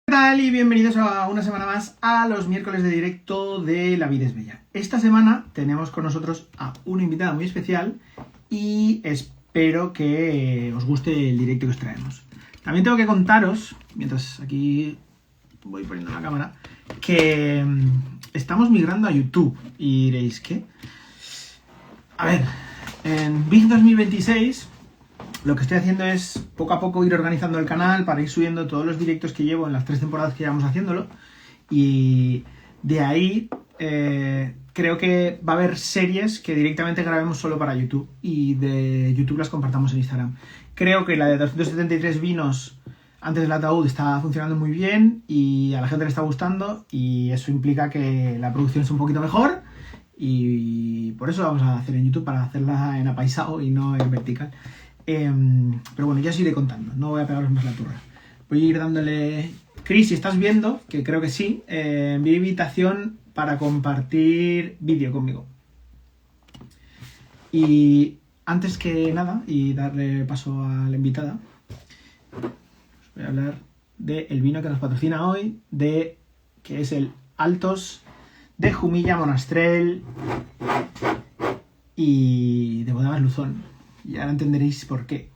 ¿Qué tal? Y bienvenidos a una semana más a los miércoles de directo de La Vida es Bella. Esta semana tenemos con nosotros a una invitada muy especial y espero que os guste el directo que os traemos. También tengo que contaros, mientras aquí voy poniendo la cámara, que estamos migrando a YouTube. Y diréis, ¿qué? A ver, en Big 2026... lo que estoy haciendo es poco a poco ir organizando el canal para ir subiendo todos los directos que llevo en las 3 temporadas que llevamos haciéndolo. Y de ahí creo que va a haber series que directamente grabemos solo para YouTube y de YouTube las compartamos en Instagram. Creo que la de 273 vinos antes del ataúd está funcionando muy bien y a la gente le está gustando, y eso implica que la producción es un poquito mejor, y por eso vamos a hacer en YouTube, para hacerla en apaisado y no en vertical. Pero bueno, ya os iré contando, no voy a pegaros más la turra. Voy a ir dándole... Chris, si estás viendo, que creo que sí, envío invitación para compartir vídeo conmigo. Y antes que nada, y darle paso a la invitada, os voy a hablar del vino que nos patrocina hoy, que es el Altos de Jumilla Monastrell y de Bodegas Luzón. Y ahora entenderéis por qué.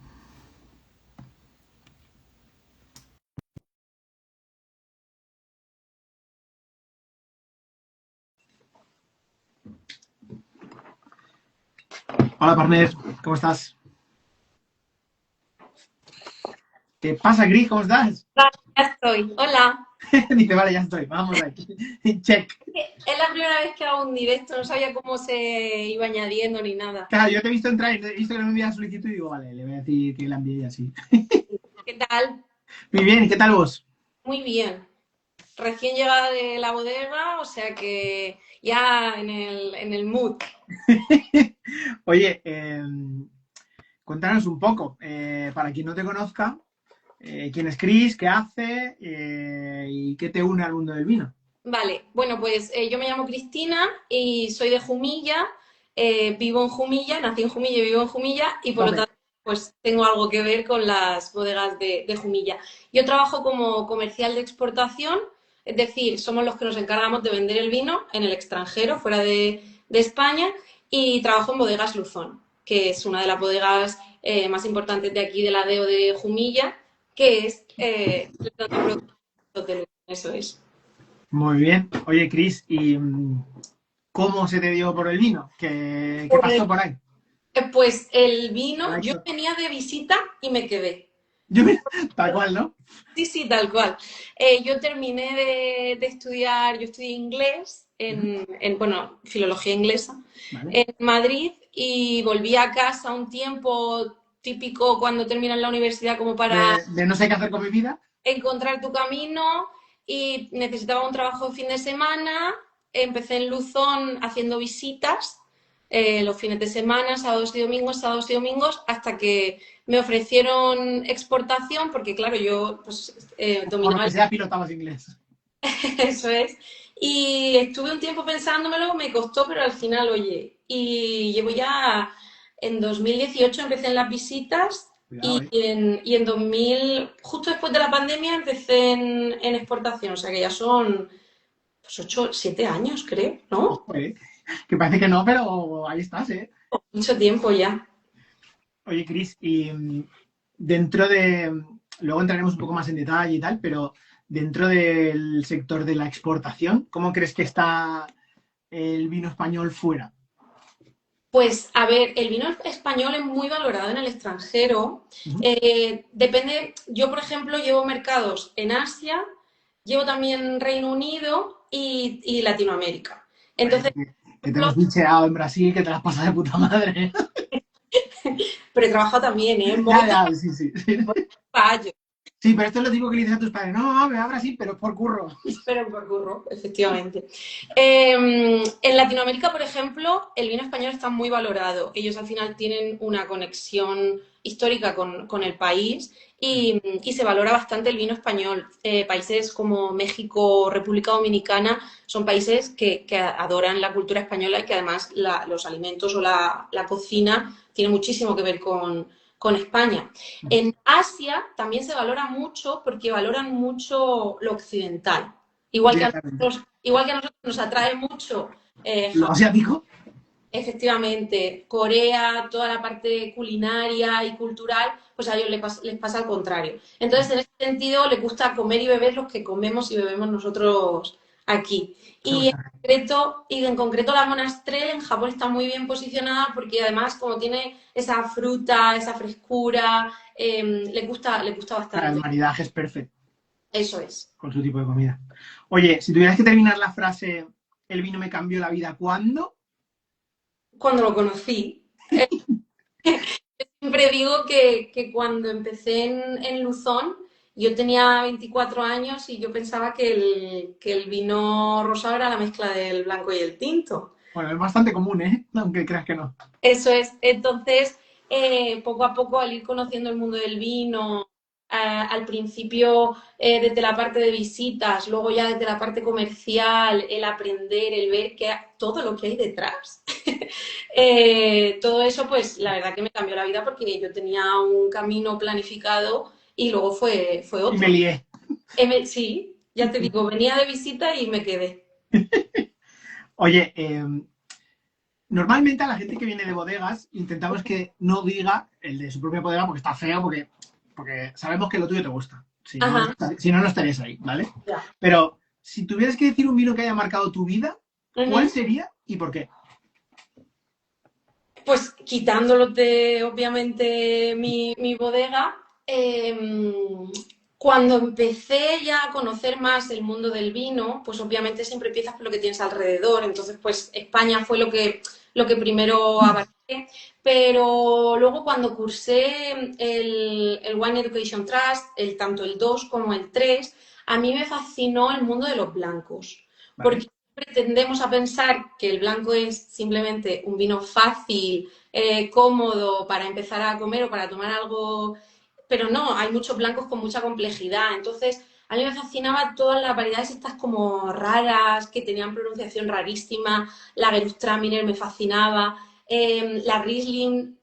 Hola, partner, ¿cómo estás? ¿Qué pasa, Gris? ¿Cómo estás? Ya estoy. Hola. Dice, vale, ya estoy, vamos aquí. Check. Es la primera vez que hago un directo, no sabía cómo se iba añadiendo ni nada. Claro, yo te he visto entrar y te he visto que no me envías solicitud y digo, vale, le voy a decir que la envíe y así. ¿Qué tal? Muy bien, ¿y qué tal vos? Muy bien. Recién llegada de la bodega, o sea que ya en el mood. Oye, cuéntanos un poco, para quien no te conozca, quién es Chris, qué hace y qué te une al mundo del vino. Vale, bueno, pues yo me llamo Cristina y soy de Jumilla, vivo en Jumilla, nací en Jumilla y vivo en Jumilla y por lo Vale. tanto pues tengo algo que ver con las bodegas de Jumilla. Yo trabajo como comercial de exportación, es decir, somos los que nos encargamos de vender el vino en el extranjero, fuera de España, y trabajo en Bodegas Luzón, que es una de las bodegas más importantes de aquí de la DEO de Jumilla, que es donde productos de Luzón, eso es. Muy bien. Oye, Chris, ¿y cómo se te dio por el vino? ¿Qué Pues pasó por ahí? Pues el vino, yo Like, venía de visita y me quedé. yo me... Tal cual, ¿no? Sí, sí, tal cual. Yo terminé de estudiar, yo estudié inglés bueno, filología inglesa, Vale. en Madrid y volví a casa un tiempo típico cuando terminas la universidad como para De no sé qué hacer con mi vida. encontrar tu camino y necesitaba un trabajo de fin de semana. Empecé en Luzón haciendo visitas los fines de semana, sábados y domingos, hasta que me ofrecieron exportación, porque claro, yo pues, Por lo dominaba que sea, pilotabas inglés. eso es. Y estuve un tiempo pensándomelo, me costó, pero al final, oye, y llevo ya, en 2018 empecé en las visitas Cuidado, y en 2000, justo después de la pandemia, empecé en exportación, o sea que ya son pues, 8, 7 años, creo, ¿no? Ojo, que parece que no, pero ahí estás, ¿eh? Mucho tiempo ya. Oye, Chris, y dentro de... Luego entraremos un poco más en detalle y tal, pero dentro del sector de la exportación, ¿cómo crees que está el vino español fuera? Pues a ver, el vino español es muy valorado en el extranjero. Ujú. Depende, yo por ejemplo llevo mercados en Asia, llevo también Reino Unido y Latinoamérica. Oye, Entonces, que por te hemos ejemplo, bicheado en Brasil, que te las pasas de puta madre. pero he trabajado también, ¿eh? En Ya, Bogotá, ya, sí, sí. Bayo, Sí, pero esto es lo digo que le dices a tus padres. No, me va a Brasil, pero es por curro. pero por curro, efectivamente. En Latinoamérica, por ejemplo, el vino español está muy valorado. Ellos al final tienen una conexión histórica con el país y se valora bastante el vino español. Países como México, República Dominicana son países que adoran la cultura española y que además los alimentos o la cocina tiene muchísimo que ver con España. En Asia también se valora mucho porque valoran mucho lo occidental. Directamente. Igual que a nosotros nos atrae mucho ¿Lo Japón, asiático? efectivamente, Corea, toda la parte culinaria y cultural, pues a ellos les pasa al contrario. Entonces, en ese sentido, les gusta comer y beber los que comemos y bebemos nosotros aquí. Me gusta. Y en concreto la Monastrell en Japón está muy bien posicionada porque además como tiene esa fruta, esa frescura, le gusta El bastante. maridaje es perfecto Eso es. con su tipo de comida. Oye, si tuvieras que terminar la frase, el vino me cambió la vida, ¿cuándo? Cuando lo conocí, siempre digo que cuando empecé en Luzón, yo tenía 24 años y yo pensaba que el vino rosado era la mezcla del blanco y el tinto. Bueno, es bastante común, ¿eh? Aunque creas que no. Eso es. Entonces, poco a poco, al ir conociendo el mundo del vino, al principio desde la parte de visitas, luego ya desde la parte comercial, el aprender, el ver todo lo que hay detrás. Todo eso, pues la verdad que me cambió la vida porque yo tenía un camino planificado y luego fue Y me otro. lié. Sí, ya te digo, venía de visita y me quedé. Oye, normalmente a la gente que viene de bodegas intentamos que no diga el de su propia bodega porque está feo, porque sabemos que lo tuyo te gusta. Si no, Ajá, si no, no estarías ahí, ¿vale? ya. Pero si tuvieras que decir un vino que haya marcado tu vida, ¿cuál Ujú. sería y por qué? Pues quitándote obviamente mi bodega, cuando empecé ya a conocer más el mundo del vino, pues obviamente siempre empiezas por lo que tienes alrededor. Entonces, pues España fue lo que primero abarqué. Pero luego cuando cursé el Wine Education Trust, tanto el 2 como el 3, a mí me fascinó el mundo de los blancos. ¿Vale? Porque tendemos a pensar que el blanco es simplemente un vino fácil, cómodo para empezar a comer o para tomar algo, pero no, hay muchos blancos con mucha complejidad. Entonces, a mí me fascinaba todas las variedades estas como raras, que tenían pronunciación rarísima, la Gewürztraminer me fascinaba, la Riesling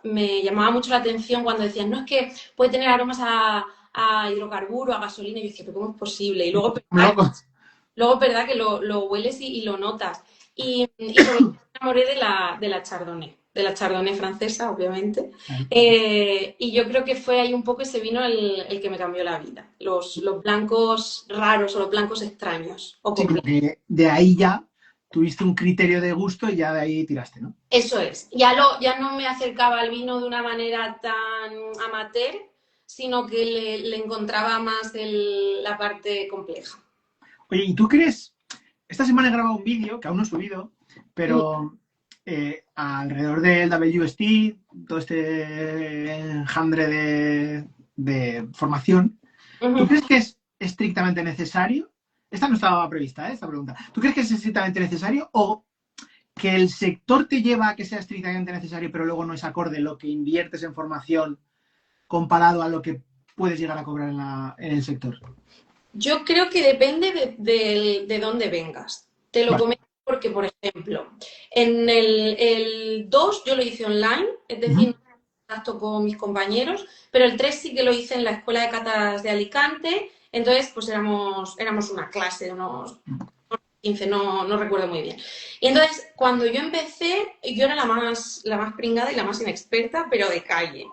me llamaba mucho la atención cuando decían, no, es que puede tener aromas a hidrocarburo, a gasolina, y yo decía, pero ¿cómo es posible? Y luego Locos. luego es verdad que lo hueles y lo notas. Y sobre todo me enamoré de la Chardonnay francesa, obviamente. Y yo creo que fue ahí un poco ese vino el que me cambió la vida. Los blancos raros o los blancos extraños o Sí, como complejos. que de ahí ya tuviste un criterio de gusto y ya de ahí tiraste, ¿no? Eso es. Ya no me acercaba al vino de una manera tan amateur, sino que le encontraba más la parte compleja. Oye, ¿y tú crees? Esta semana he grabado un vídeo que aún no he subido, pero alrededor del WST, todo este enjambre de formación, ¿tú Ujú. crees que es estrictamente necesario? Esta no estaba prevista, ¿eh? Esta pregunta. ¿Tú crees que es estrictamente necesario o que el sector te lleva a que sea estrictamente necesario, pero luego no es acorde lo que inviertes en formación comparado a lo que puedes llegar a cobrar en el sector? Yo creo que depende de dónde vengas. Te lo Vale. comento porque, por ejemplo, el 2 yo lo hice online, es decir, no Ujú. tuve contacto con mis compañeros, pero el 3 sí que lo hice en la Escuela de Catas de Alicante, entonces pues éramos una clase de unos 15, no recuerdo muy bien. Y entonces, cuando yo empecé, yo era la más pringada y la más inexperta, pero de calle.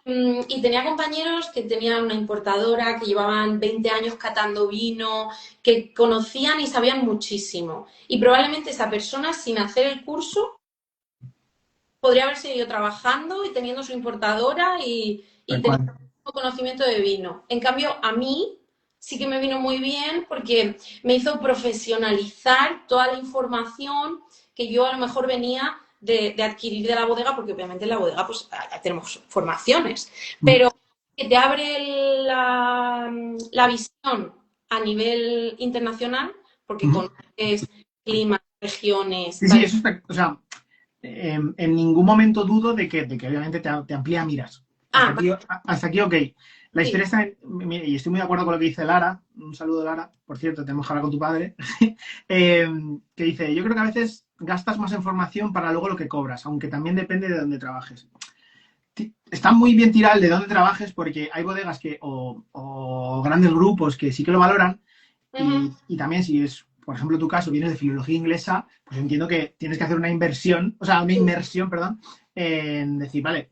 Y tenía compañeros que tenían una importadora, que llevaban 20 años catando vino, que conocían y sabían muchísimo. Y probablemente esa persona, sin hacer el curso, podría haber seguido trabajando y teniendo su importadora Tal y teniendo cual. conocimiento de vino. En cambio, a mí sí que me vino muy bien porque me hizo profesionalizar toda la información que yo a lo mejor venía de adquirir de la bodega, porque obviamente en la bodega pues tenemos formaciones, Mm. pero que te abre la visión a nivel internacional, porque Ujú. conoces climas, regiones, Sí, sí, eso está, o sea, en ningún momento dudo de que obviamente te amplía miras. Ah, Hasta aquí, ok. La sí. historia está y estoy muy de acuerdo con lo que dice Lara. Un saludo, Lara. Por cierto, tenemos que hablar con tu padre. Eh, que dice, yo creo que a veces gastas más en formación para luego lo que cobras, aunque también depende de dónde trabajes. está muy bien tirar de dónde trabajes porque hay bodegas que o grandes grupos que sí que lo valoran Ujú. y también si es, por ejemplo, tu caso, vienes de filología inglesa, pues entiendo que tienes que hacer una inversión, o sea, una inmersión, perdón, en decir, vale,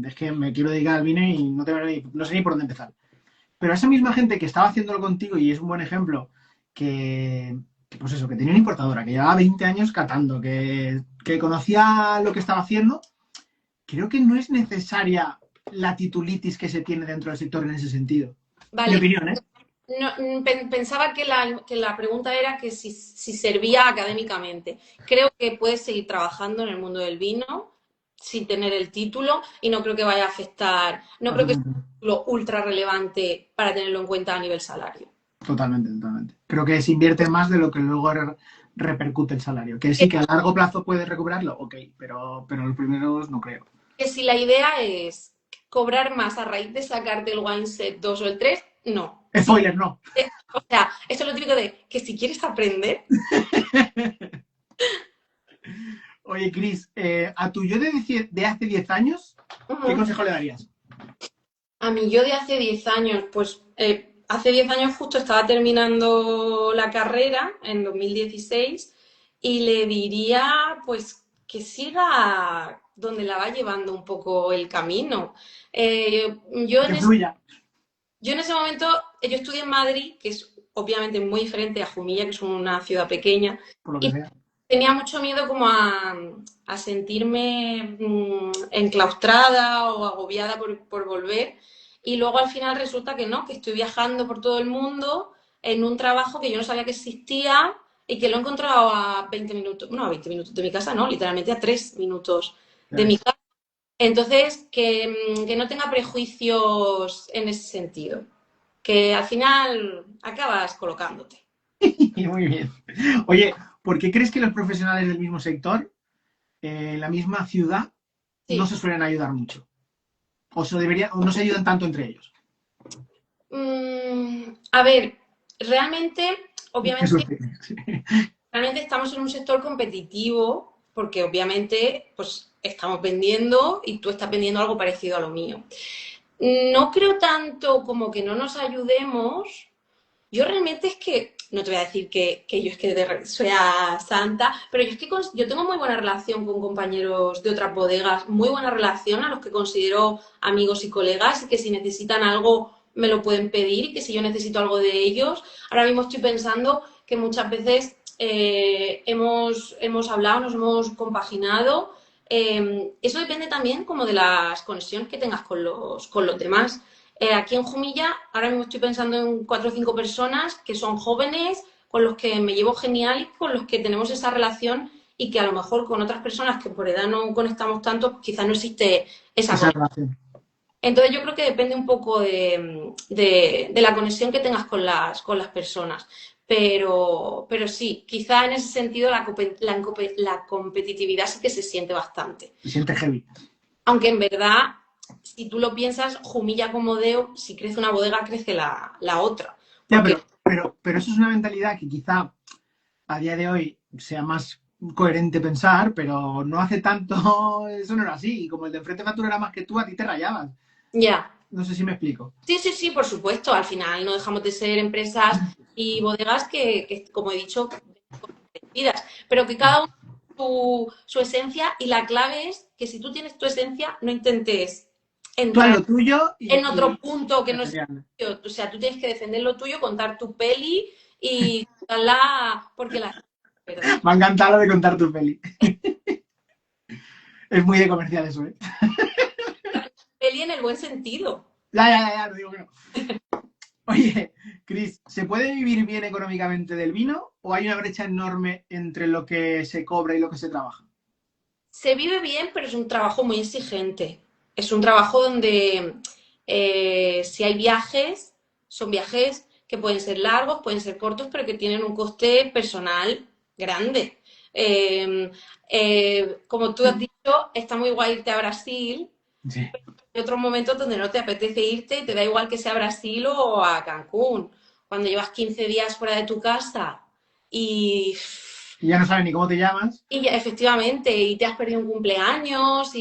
es que me quiero dedicar al vino y no sé ni por dónde empezar. Pero esa misma gente que estaba haciéndolo contigo y es un buen ejemplo, pues eso, que tenía una importadora, que llevaba 20 años catando, que conocía lo que estaba haciendo, creo que no es necesaria la titulitis que se tiene dentro del sector en ese sentido. Mi Vale. opinión, ¿eh? No, pensaba que la pregunta era que si servía académicamente. Creo que puedes seguir trabajando en el mundo del vino sin tener el título y no creo que vaya a afectar, no creo que sea Totalmente, un título ultra relevante para tenerlo en cuenta a nivel salario. totalmente, totalmente. Creo que se invierte más de lo que luego repercute el salario. Que sí, que a largo plazo puedes recuperarlo, ok, pero los primeros no creo. Que si la idea es cobrar más a raíz de sacarte el wine set 2 o el 3, no. Sí, Spoiler, no. o sea, esto es lo típico de que si quieres aprender, Oye, Cris, a tu yo de hace 10 años, ¿qué uh-huh. consejo le darías? A mí yo de hace 10 años, pues hace 10 años justo estaba terminando la carrera en 2016 y le diría pues que siga donde la va llevando un poco el camino. Yo en Que ese, fluya, yo en ese momento, yo estudié en Madrid, que es obviamente muy diferente a Jumilla, que es una ciudad pequeña, por lo que y sea. tenía mucho miedo como a sentirme enclaustrada o agobiada por volver. Y luego al final resulta que no, que estoy viajando por todo el mundo en un trabajo que yo no sabía que existía y que lo he encontrado a 20 minutos, no, a 20 minutos de mi casa, no, literalmente a 3 minutos Ya de mi ves. casa. Entonces, que no tenga prejuicios en ese sentido, que al final acabas colocándote. Muy bien. Oye, ¿por qué crees que los profesionales del mismo sector, en la misma ciudad, no Sí. se suelen ayudar mucho? O no se ayudan tanto entre ellos. A ver, realmente, Qué obviamente, suerte. Sí. realmente estamos en un sector competitivo porque obviamente pues estamos vendiendo y tú estás vendiendo algo parecido a lo mío. No creo tanto como que no nos ayudemos. Yo realmente es que, no te voy a decir que yo es que sea santa, pero yo es que yo tengo muy buena relación con compañeros de otras bodegas, muy buena relación a los que considero amigos y colegas y que si necesitan algo me lo pueden pedir y que si yo necesito algo de ellos, ahora mismo estoy pensando que muchas veces hemos hablado, nos hemos compaginado. Eso depende también como de las conexiones que tengas con los demás. Aquí en Jumilla, ahora mismo estoy pensando en 4 o 5 personas que son jóvenes, con los que me llevo genial y con los que tenemos esa relación y que a lo mejor con otras personas que por edad no conectamos tanto, pues quizás no existe esa Esa conexión. relación. Entonces yo creo que depende un poco de la conexión que tengas con las personas. Pero sí, quizá en ese sentido la competitividad sí que se siente bastante. Se siente heavy. Aunque en verdad, si tú lo piensas, Jumilla como Deo, si crece una bodega, crece la otra. Ya, Porque pero eso es una mentalidad que quizá a día de hoy sea más coherente pensar, pero no hace tanto eso no era así. Y como el de enfrente facturara más que tú, a ti te rayaban. ya, No sé si me explico. sí, sí, sí, por supuesto. Al final no dejamos de ser empresas y bodegas que como he dicho, parecidas, pero que cada uno tiene su esencia y la clave es que si tú tienes tu esencia, no intentes Tú haz entrar lo tuyo en otro y punto que no es efectivamente. tuyo. O sea, tú tienes que defender lo tuyo, contar tu peli y contarla porque la ¿verdad? Me ha encantado lo de contar tu peli. Es muy de comercial eso, ¿eh? Peli en el buen sentido. Ya, no digo que no. Oye, Cris, ¿se puede vivir bien económicamente del vino o hay una brecha enorme entre lo que se cobra y lo que se trabaja? Se vive bien, pero es un trabajo muy exigente. Es un trabajo donde si hay viajes, son viajes que pueden ser largos, pueden ser cortos, pero que tienen un coste personal grande. Eh, Como tú has dicho, está muy guay irte a Brasil. Sí. Hay otros momentos donde no te apetece irte y te da igual que sea a Brasil o a Cancún. Cuando llevas 15 días fuera de tu casa y Y ya no sabes ni cómo te llamas. y ya, efectivamente, y te has perdido un cumpleaños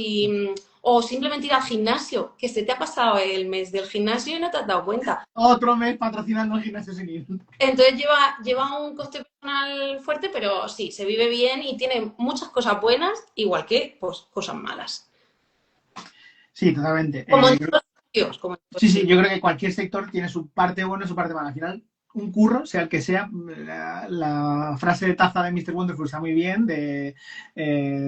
O simplemente ir al gimnasio, que se te ha pasado el mes del gimnasio y no te has dado cuenta. Otro mes patrocinando el gimnasio sin ir. Entonces lleva un coste personal fuerte, pero sí, se vive bien y tiene muchas cosas buenas, igual que pues, cosas malas. Sí, totalmente. Como en todos los sitios, como en todos Sí, los sí, sitios. yo creo que cualquier sector tiene su parte buena y su parte mala. Al final, un curro, sea el que sea, la frase de taza de Mr. Wonderful está muy bien, de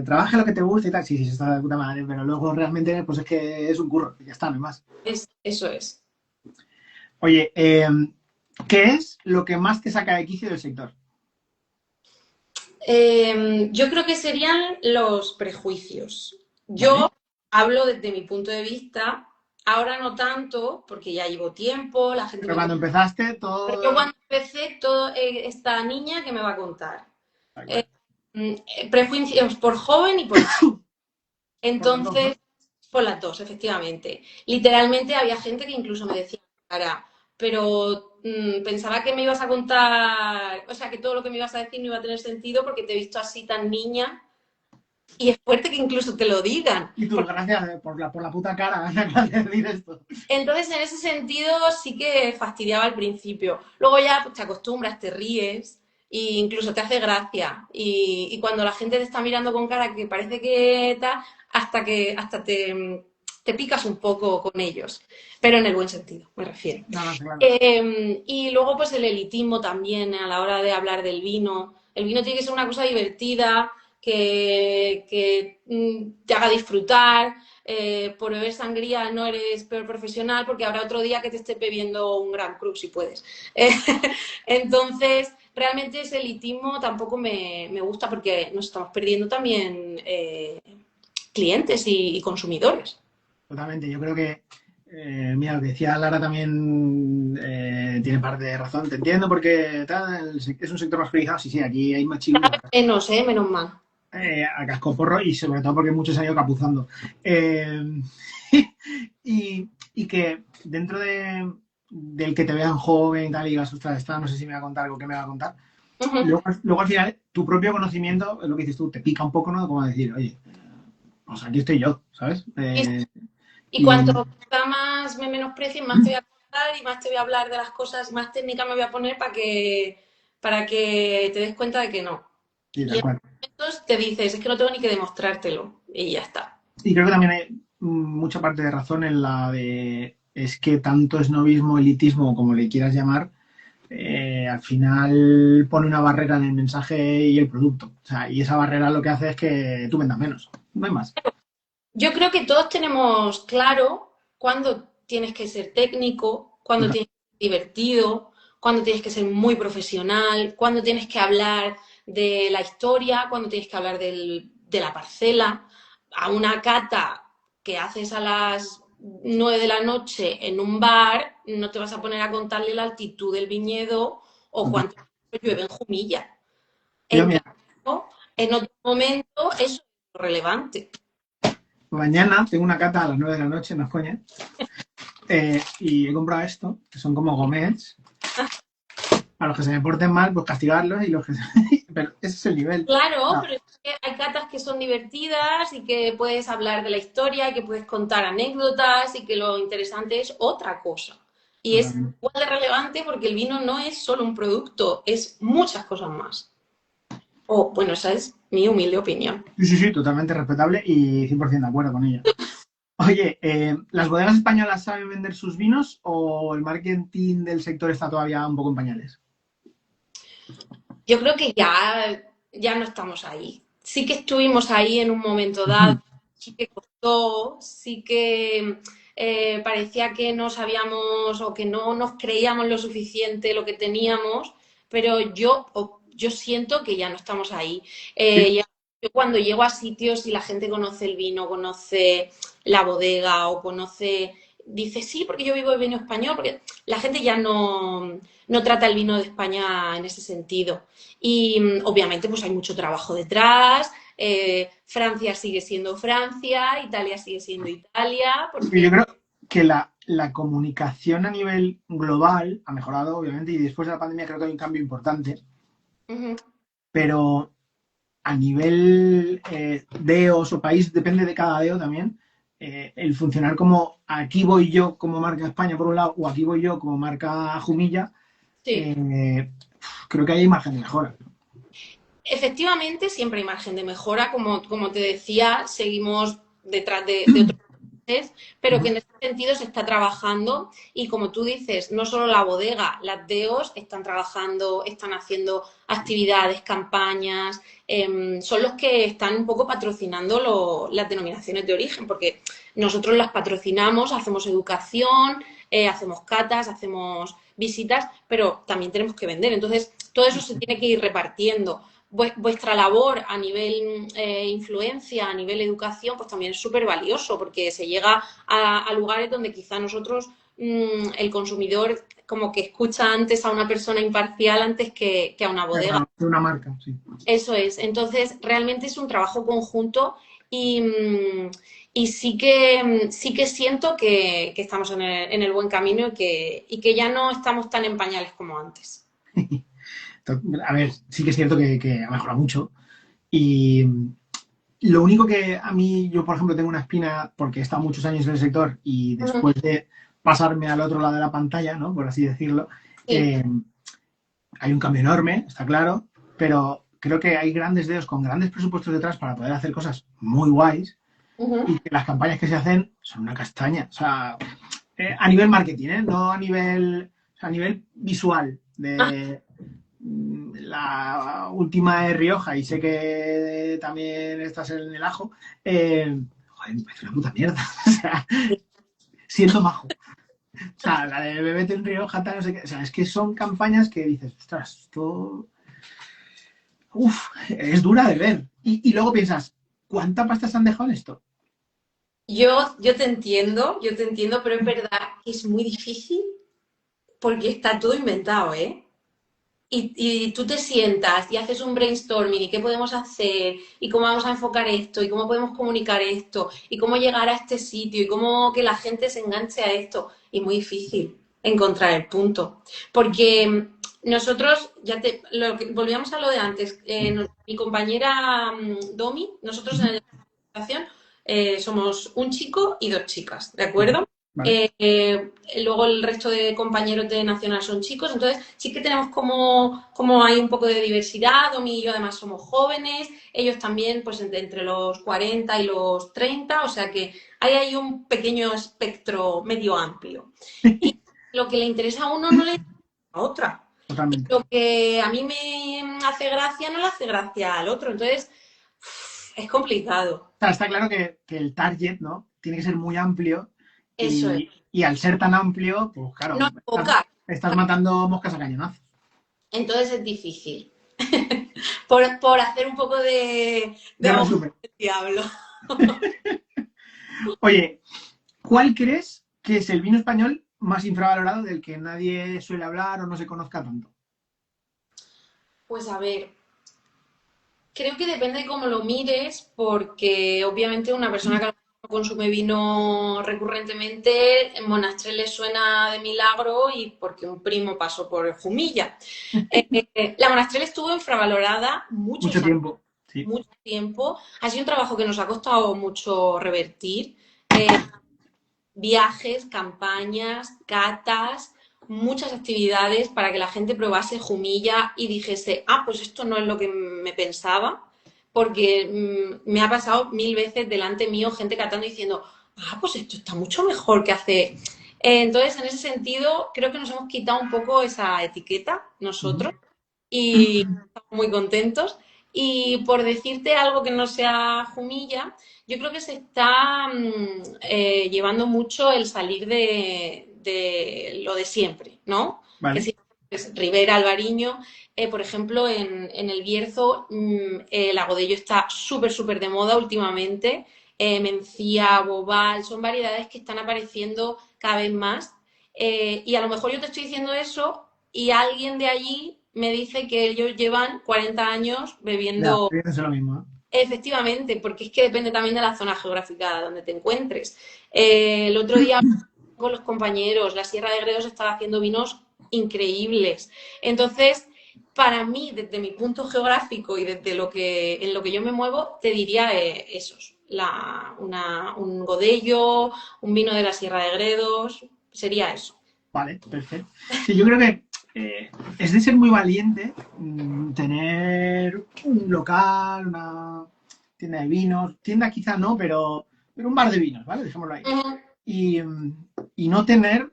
trabaja lo que te gusta y tal. Sí, sí, está de puta madre, pero luego realmente pues es que es un curro, y ya está, no hay más. Eso es. Oye, ¿qué es lo que más te saca de quicio del sector? Yo creo que serían los prejuicios. ¿Vale? Yo hablo desde mi punto de vista, ahora no tanto, porque ya llevo tiempo, la gente Pero me cuando conoce. empezaste, Pero yo todo... cuando empecé, todo, esta niña que me va a contar. Tal Eh, cual. Prejuicios por joven y por vieja. Por las dos, ¿no? Entonces, por las dos, efectivamente. Literalmente había gente que incluso me decía, cara, pero pensaba que me ibas a contar, o sea, que todo lo que me ibas a decir no iba a tener sentido porque te he visto así tan niña. Y es fuerte que incluso te lo digan. Y tú, gracias por la puta cara, me acabas de decir esto. Entonces, en ese sentido, sí que fastidiaba al principio. Luego ya pues, te acostumbras, te ríes e incluso te hace gracia. Y cuando la gente te está mirando con cara que parece que tal, hasta te picas un poco con ellos. Pero en el buen sentido, me refiero. No, no, está claro. Y luego, pues el elitismo también a la hora de hablar del vino. El vino tiene que ser una cosa divertida, que te haga disfrutar. Por beber sangría no eres peor profesional porque habrá otro día que te estés bebiendo un Gran Cru si puedes. Eh, entonces, realmente ese elitismo tampoco me gusta porque nos estamos perdiendo también clientes y consumidores. Totalmente, yo creo que, mira, lo que decía Lara también tiene parte de razón, te entiendo porque tal, es un sector más priorizado, sí, sí, aquí hay más chivos Menos mal. a cascoporro y sobre todo porque muchos se han ido capuzando. Eh, y que dentro del que te vean joven y tal, y digas, ostras, esta no sé si me va a contar algo que me va a contar, Uh -huh. luego al final tu propio conocimiento, es lo que dices tú, te pica un poco, ¿no? Como decir, oye, pues aquí estoy yo, ¿sabes? Y Y cuanto más me menosprecies, más te voy a contar y más te voy a hablar de las cosas, más técnica me voy a poner para que te des cuenta de que no. sí, Y tal en cual. momentos te dices, es que no tengo ni que demostrártelo. Y ya está. Y creo que también hay mucha parte de razón en la de es que tanto esnovismo, elitismo, como le quieras llamar, al final pone una barrera en el mensaje y el producto. O sea, y esa barrera lo que hace es que tú vendas menos. No hay más. Yo creo que todos tenemos claro cuándo tienes que ser técnico, cuándo Total. tienes que ser divertido, cuándo tienes que ser muy profesional, cuándo tienes que hablar de la historia, cuándo tienes que hablar de la parcela. A una cata que haces a las 9 de la noche en un bar, no te vas a poner a contarle la altitud del viñedo o Total. cuánto llueve en Jumilla. Yo, En mira, cambio, en otro momento eso es relevante. mañana tengo una cata a las 9 de la noche, no es coña, y he comprado esto, que son como gomets. A los que se me porten mal, pues castigarlos y los que... Pero ese es el nivel. Claro, No, pero es que hay catas que son divertidas y que puedes hablar de la historia y que puedes contar anécdotas y que lo interesante es otra cosa. Y es totalmente. igual de relevante porque el vino no es solo un producto, es muchas cosas más. O, bueno, esa es mi humilde opinión. Sí, sí, sí, totalmente respetable y 100% de acuerdo con ella. Oye, ¿las bodegas españolas saben vender sus vinos o el marketing del sector está todavía un poco en pañales? Yo creo que ya no estamos ahí. Sí que estuvimos ahí en un momento dado, sí que costó, sí que parecía que no sabíamos o que no nos creíamos lo suficiente lo que teníamos, pero yo siento que ya no estamos ahí. Sí, Yo cuando llego a sitios y la gente conoce el vino, conoce la bodega o conoce, dice, sí, porque yo vivo el vino español, porque la gente ya no trata el vino de España en ese sentido. Y obviamente pues hay mucho trabajo detrás. Francia sigue siendo Francia, Italia sigue siendo Italia, yo porque creo que la comunicación a nivel global ha mejorado, obviamente, y después de la pandemia creo que hay un cambio importante, uh-huh, pero a nivel DEOs o país, depende de cada DEO también, el funcionar como aquí voy yo como marca España por un lado o aquí voy yo como marca Jumilla, Sí. creo que hay margen de mejora. Efectivamente, siempre hay margen de mejora. Como te decía, seguimos detrás de otros países, pero que Ujú. en ese sentido se está trabajando. Y como tú dices, no solo la bodega, las DEOs están trabajando, están haciendo actividades, campañas, son los que están un poco patrocinando las denominaciones de origen, porque nosotros las patrocinamos, hacemos educación, hacemos catas, hacemos visitas, pero también tenemos que vender. Entonces, todo eso se tiene que ir repartiendo. Vuestra labor a nivel influencia, a nivel educación, pues también es súper valioso porque se llega a lugares donde quizá nosotros, el consumidor, como que escucha antes a una persona imparcial antes que a una bodega. De una marca, sí. Eso es. Entonces, realmente es un trabajo conjunto y, y sí que siento que estamos en el buen camino y que ya no estamos tan en pañales como antes. A ver, sí que es cierto que ha mejorado mucho. Y lo único que a mí, yo por ejemplo, tengo una espina porque he estado muchos años en el sector y Ujú. después de pasarme al otro lado de la pantalla, ¿no? Por así decirlo, Sí. eh, hay un cambio enorme, está claro, pero creo que hay grandes dedos con grandes presupuestos detrás para poder hacer cosas muy guays Ujú. y que las campañas que se hacen son una castaña. O sea, a nivel marketing, ¿eh? No a nivel, o sea, a nivel visual Ah, de la última de Rioja y sé que también estás en el ajo, joder, me parece una puta mierda. O sea, siendo majo. O sea, la de Bebete en Rioja, tal, no sé qué. O sea, es que son campañas que dices, ostras, esto. Uf, es dura de ver. Y luego piensas, ¿cuánta pasta se han dejado en esto? yo te entiendo, pero es verdad que es muy difícil porque está todo inventado, ¿eh? Y tú te sientas y haces un brainstorming y qué podemos hacer y cómo vamos a enfocar esto y cómo podemos comunicar esto y cómo llegar a este sitio y cómo que la gente se enganche a esto. Y muy difícil encontrar el punto. Porque nosotros, volvíamos a lo de antes, mi compañera Domi, nosotros en la organización somos un chico y dos chicas, ¿de acuerdo? ¿Vale? Luego el resto de compañeros de Nacional son chicos, entonces sí que tenemos como hay un poco de diversidad. Domi y yo además somos jóvenes, ellos también pues entre los 40 y los 30, o sea que hay un pequeño espectro medio amplio. Y lo que le interesa a uno no le interesa a otra. Totalmente. Lo que a mí me hace gracia no le hace gracia al otro, entonces es complicado. O sea, está claro que el target, ¿no? Tiene que ser muy amplio Eso es. y al ser tan amplio, pues claro, No enfocar. estás matando moscas a cañonazos. Entonces es difícil. Por hacer un poco de De abogado resumen. del diablo. Oye, ¿cuál crees que es el vino español más infravalorado del que nadie suele hablar o no se conozca tanto? Pues a ver, creo que depende de cómo lo mires, porque obviamente una persona que a lo mejor no consume vino recurrentemente, en Monastrell le suena de milagro y porque un primo pasó por Jumilla. La Monastrell estuvo infravalorada Mucho tiempo. Sí. mucho tiempo. Ha sido un trabajo que nos ha costado mucho revertir. Viajes, campañas, catas, muchas actividades para que la gente probase Jumilla y dijese, ah, pues esto no es lo que me pensaba, porque me ha pasado mil veces delante mío gente catando y diciendo, ah, pues esto está mucho mejor que hace. Entonces, en ese sentido, creo que nos hemos quitado un poco esa etiqueta Ujú. nosotros y estamos muy contentos. Y por decirte algo que no sea Jumilla, yo creo que se está llevando mucho el salir de lo de siempre, ¿no? Que Vale. si es Ribera, Albariño, por ejemplo, en el Bierzo, el Agodello está súper, súper de moda últimamente. Mencía, Bobal, son variedades que están apareciendo cada vez más. Y a lo mejor yo te estoy diciendo eso y alguien de allí me dice que ellos llevan 40 años Ya, bebiendo. pienso lo mismo, ¿eh? Efectivamente, porque es que depende también de la zona geográfica donde te encuentres. El otro día con los compañeros, la Sierra de Gredos estaba haciendo vinos increíbles. Entonces, para mí, desde mi punto geográfico y desde en lo que yo me muevo, te diría esos. un Godello, un vino de la Sierra de Gredos, sería eso. Vale, perfecto. Sí, yo creo que es de ser muy valiente tener un local, una tienda de vinos, tienda quizá no, pero un bar de vinos, ¿vale? Dejémoslo ahí. Ujú. Y no tener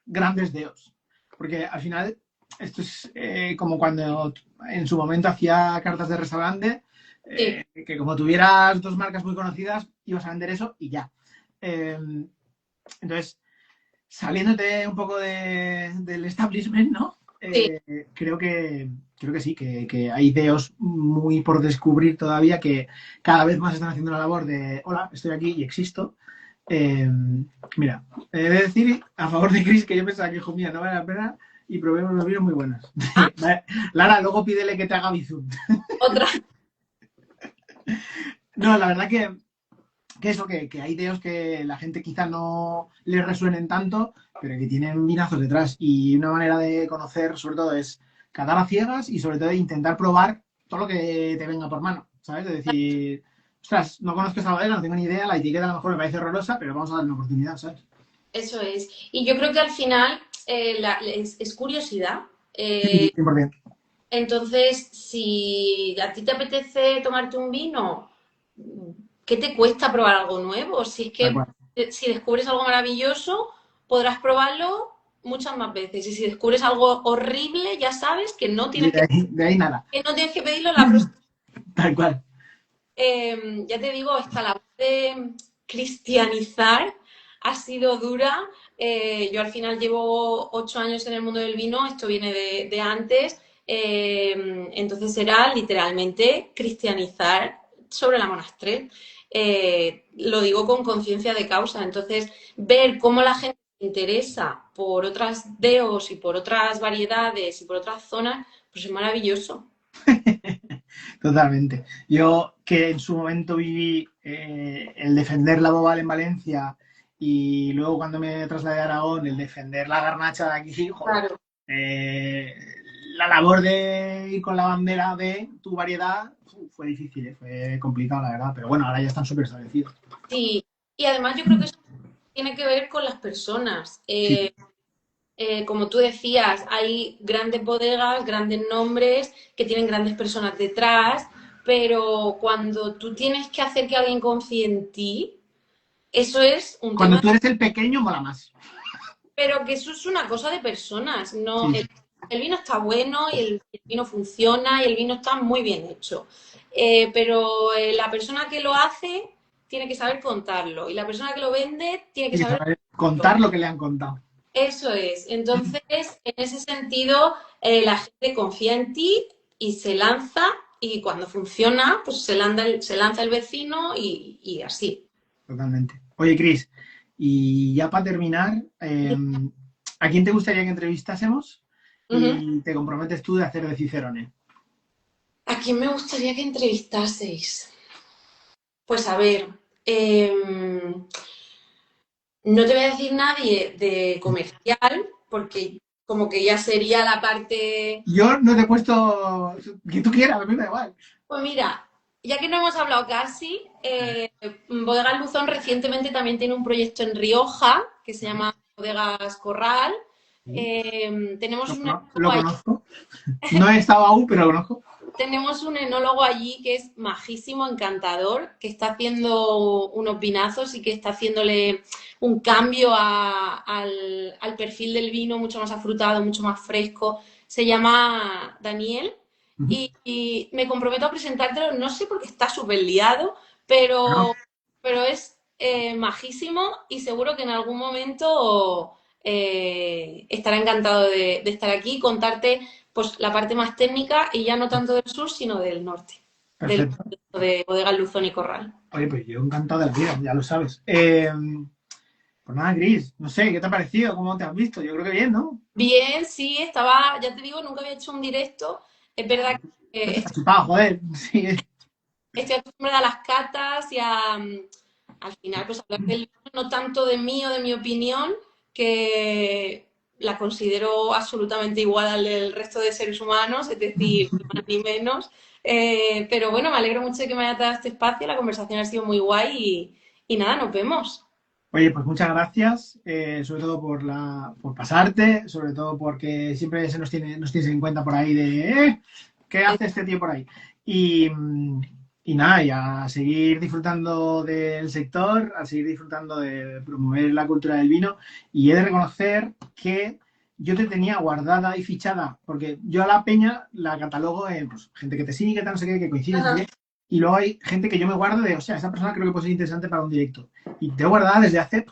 grandes deos. Porque al final, esto es como cuando en su momento hacía cartas de restaurante, Sí, que como tuvieras dos marcas muy conocidas, ibas a vender eso y ya. Eh, entonces, saliéndote un poco del establishment, ¿no? sí. Creo que sí, que hay ideos muy por descubrir todavía que cada vez más están haciendo la labor de, hola, estoy aquí y existo. Eh, Mira, he de decir a favor de Chris que yo pensaba que, hijo mía, no vale la pena y probemos unos vinos muy buenos. Ah, Vale, Lara, luego pídele que te haga bizum. otra. No, la verdad que eso, que hay ideos que la gente quizá no le resuenen tanto, pero que tienen vinazos detrás. Y una manera de conocer, sobre todo, es catar a ciegas y sobre todo intentar probar todo lo que te venga por mano, ¿sabes? Es decir, ostras, no conozco esta bodega, no tengo ni idea, la etiqueta a lo mejor me parece horrorosa, pero vamos a darle una oportunidad, ¿sabes? Eso es. Y yo creo que al final es curiosidad. Sí, 100%. Entonces, si a ti te apetece tomarte un vino, ¿qué te cuesta probar algo nuevo? Si es Tal que cual. si descubres algo maravilloso, podrás probarlo muchas más veces. Y si descubres algo horrible, ya sabes que no Y tienes que, de ahí nada. que no tienes que pedirlo la próxima. Tal cual. Ya te digo, esta labor de cristianizar ha sido dura. Yo al final llevo 8 años en el mundo del vino, esto viene de antes. Entonces era literalmente cristianizar sobre la monastrell. Lo digo con conciencia de causa. Entonces, ver cómo la gente se interesa por otras deos y por otras variedades y por otras zonas, pues es maravilloso. Totalmente. Yo que en su momento viví el defender la Boval en Valencia y luego cuando me trasladé a Aragón, el defender la garnacha de aquí, joder, Claro. eh, la labor de ir con la bandera de tu variedad fue difícil, fue complicado, la verdad, pero bueno, ahora ya están súper establecidos. Sí, y además yo creo que eso tiene que ver con las personas. Sí, Como tú decías, hay grandes bodegas, grandes nombres que tienen grandes personas detrás, pero cuando tú tienes que hacer que alguien confíe en ti, eso es un cuando tema, tú eres el pequeño mola más. pero que eso es una cosa de personas. No, Sí, sí, el vino está bueno y el vino funciona y el vino está muy bien hecho. Pero la persona que lo hace tiene que saber contarlo y la persona que lo vende tiene que y saber. saber contar lo que le han contado. Eso es. Entonces, en ese sentido, la gente confía en ti y se lanza y cuando funciona, pues se lanza el vecino y así. Totalmente. Oye, Cris, y ya para terminar, ¿a quién te gustaría que entrevistásemos? Ujú. Y te comprometes tú de hacer de Cicerone. ¿A quién me gustaría que entrevistaseis? Pues a ver, no te voy a decir nadie de comercial, porque como que ya sería la parte. Yo no te he puesto que tú quieras, a mí me da igual. Pues mira, ya que no hemos hablado casi, Bodegas Luzón recientemente también tiene un proyecto en Rioja que se Vale, llama Bodegas Corral. sí, Tenemos un lo enólogo allí, conozco. No he estado aún, pero lo conozco. que es majísimo, encantador, que está haciendo unos vinazos y que está haciéndole un cambio al perfil del vino, mucho más afrutado, mucho más fresco. Se llama Daniel Ujú. y me comprometo a presentártelo, no sé porque está súper liado, Bueno, pero es majísimo y seguro que en algún momento estará encantado de estar aquí y contarte pues, la parte más técnica y ya no tanto del sur, sino del norte, del perfecto. de Bodegas Luzón y Corral. Oye, pues yo encantado de la vida, ya lo sabes. Pues nada, Cris, no sé, ¿qué te ha parecido? ¿Cómo te has visto? Yo creo que bien, ¿no? Bien, sí, estaba, ya te digo, nunca había hecho un directo. Es verdad No que te has chupado, joder. Sí. estoy acostumbrada a las catas y al final, pues hablar del vino, no tanto de mí o de mi opinión, que, la considero absolutamente igual al del resto de seres humanos, es decir, ni más ni menos. Pero bueno, me alegro mucho de que me hayas dado este espacio, la conversación ha sido muy guay y nada, nos vemos. Oye, pues muchas gracias, sobre todo por pasarte, sobre todo porque siempre nos tienes en cuenta por ahí de ¿qué hace este tío por ahí? Y, y nada, y a seguir disfrutando del sector, a seguir disfrutando de promover la cultura del vino. Y he de reconocer que yo te tenía guardada y fichada, porque yo a la peña la catalogo en pues, gente que te sigue, tal, no sé qué, que coincide, no sé Ajá. qué. Y luego hay gente que yo me guardo de, o sea, esa persona creo que puede ser interesante para un directo. Y te he guardado desde hace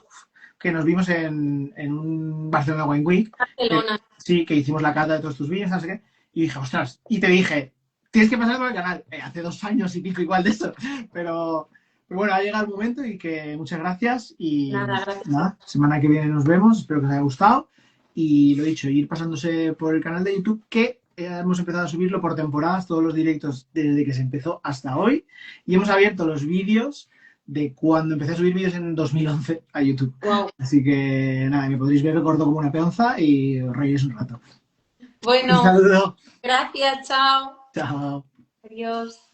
que nos vimos en un Barcelona Wine Week, que Barcelona. sí, que hicimos la cata de todos tus vídeos, no sé qué, y dije, ostras, y te dije, tienes que pasar por el canal. Hace 2 años y pico igual de eso, pero bueno, ha llegado el momento y que muchas gracias y Nada, gracias. nada, semana que viene nos vemos, espero que os haya gustado y lo dicho, ir pasándose por el canal de YouTube que hemos empezado a subirlo por temporadas, todos los directos desde que se empezó hasta hoy y hemos abierto los vídeos de cuando empecé a subir vídeos en 2011 a YouTube. Wow. Así que nada, me podréis ver corto como una peonza y os reíréis un rato. Un Bueno, saludo. gracias, chao. Chao. Adiós.